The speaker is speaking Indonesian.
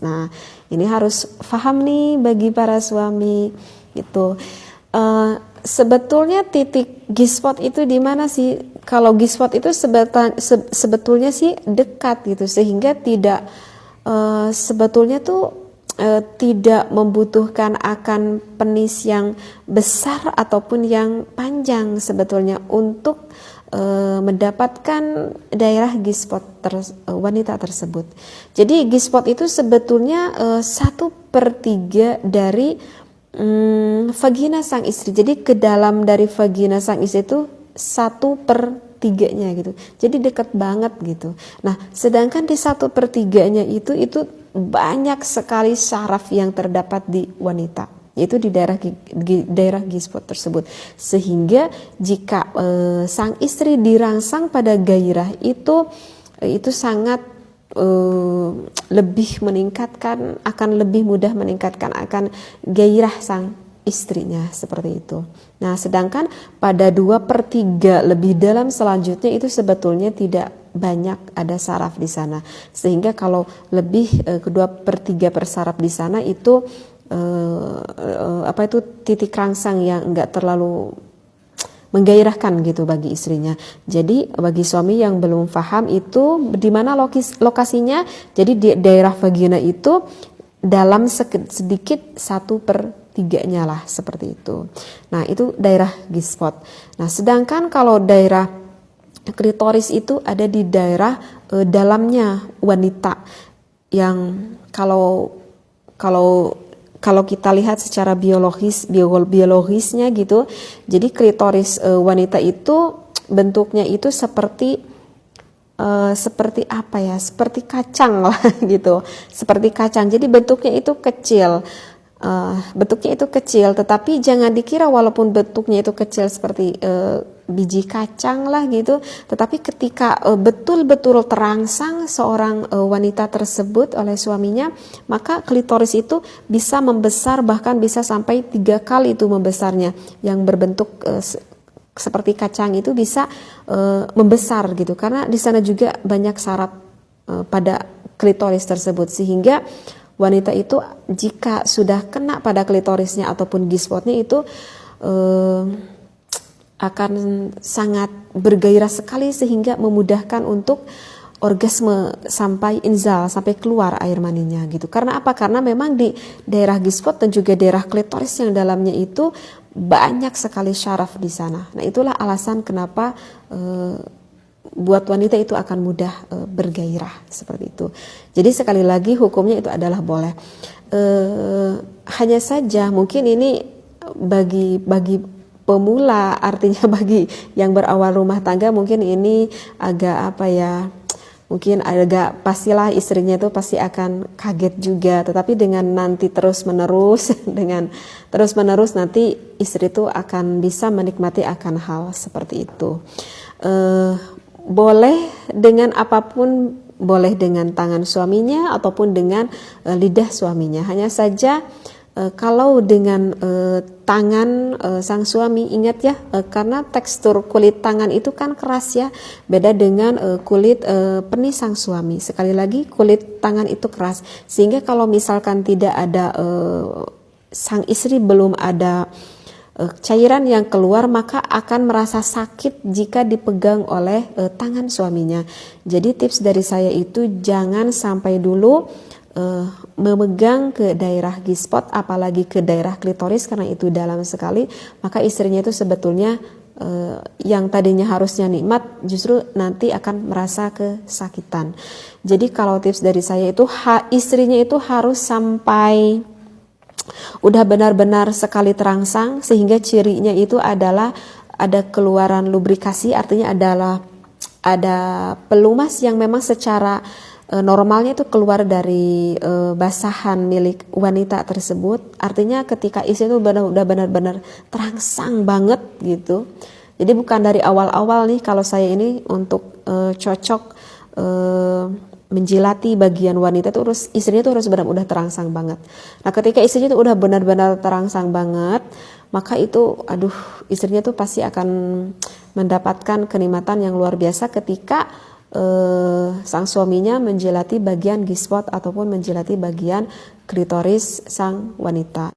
Nah, ini harus paham nih bagi para suami gitu. Sebetulnya titik G-spot itu di mana sih? Kalau G-spot itu sebetulnya sih dekat gitu, sehingga tidak sebetulnya tuh tidak membutuhkan akan penis yang besar ataupun yang panjang sebetulnya untuk mendapatkan daerah G-spot wanita tersebut. Jadi G-spot itu sebetulnya 1/3 dari vagina sang istri. Jadi ke dalam dari vagina sang istri itu 1/3-nya gitu. Jadi dekat banget gitu. Nah, sedangkan di 1/3-nya itu banyak sekali saraf yang terdapat di wanita, yaitu di daerah G-spot tersebut. Sehingga jika sang istri dirangsang pada gairah itu sangat lebih meningkatkan, akan lebih mudah meningkatkan akan gairah sang istrinya seperti itu. Nah, sedangkan pada 2/3 lebih dalam selanjutnya itu sebetulnya tidak banyak ada saraf di sana. Sehingga kalau lebih ke 2/3 persaraf di sana itu titik rangsang yang enggak terlalu menggairahkan gitu bagi istrinya. Jadi bagi suami yang belum paham itu di mana lokasinya, jadi di daerah vagina itu dalam sedikit 1/3-nya lah seperti itu. Nah, itu daerah G-spot. Nah, sedangkan kalau daerah klitoris itu ada di daerah dalamnya wanita yang kalau kita lihat secara biologisnya gitu, jadi klitoris wanita itu bentuknya itu seperti apa ya, seperti kacang lah gitu, seperti kacang. Jadi bentuknya itu kecil, tetapi jangan dikira walaupun bentuknya itu kecil seperti biji kacang lah gitu, tetapi ketika betul-betul terangsang seorang wanita tersebut oleh suaminya, maka klitoris itu bisa membesar, bahkan bisa sampai 3 kali itu membesarnya. Yang berbentuk seperti kacang itu bisa membesar gitu, karena di sana juga banyak saraf pada klitoris tersebut, sehingga wanita itu jika sudah kena pada klitorisnya ataupun G-spotnya itu akan sangat bergairah sekali, sehingga memudahkan untuk orgasme sampai inzal, sampai keluar air maninya gitu. Karena apa? Karena memang di daerah G-spot dan juga daerah klitoris yang dalamnya itu banyak sekali syaraf di sana. Nah, itulah alasan kenapa buat wanita itu akan mudah bergairah seperti itu. Jadi sekali lagi hukumnya itu adalah boleh. Hanya saja mungkin ini bagi pemula, artinya bagi yang berawal rumah tangga mungkin ini agak mungkin agak pastilah istrinya itu pasti akan kaget juga. Tetapi dengan nanti terus menerus nanti istri itu akan bisa menikmati akan hal seperti itu. Boleh dengan apapun, boleh dengan tangan suaminya ataupun dengan lidah suaminya. Hanya saja kalau dengan tangan sang suami, ingat ya, karena tekstur kulit tangan itu kan keras ya, beda dengan kulit penis sang suami. Sekali lagi, kulit tangan itu keras, sehingga kalau misalkan tidak ada sang istri belum ada cairan yang keluar, maka akan merasa sakit jika dipegang oleh tangan suaminya. Jadi tips dari saya itu jangan sampai dulu memegang ke daerah G-spot, apalagi ke daerah klitoris, karena itu dalam sekali. Maka istrinya itu sebetulnya yang tadinya harusnya nikmat justru nanti akan merasa kesakitan. Jadi kalau tips dari saya itu istrinya itu harus sampai udah benar-benar sekali terangsang, sehingga cirinya itu adalah ada keluaran lubrikasi, artinya ada pelumas yang memang secara normalnya itu keluar dari basahan milik wanita tersebut. Artinya ketika istri itu udah benar-benar terangsang banget gitu. Jadi bukan dari awal-awal nih, kalau saya ini untuk cocok menjilati bagian wanita itu istrinya itu harus benar-benar terangsang banget. Nah, ketika istrinya itu udah benar-benar terangsang banget, maka itu istrinya tuh pasti akan mendapatkan kenikmatan yang luar biasa ketika sang suaminya menjilati bagian G-spot ataupun menjilati bagian klitoris sang wanita.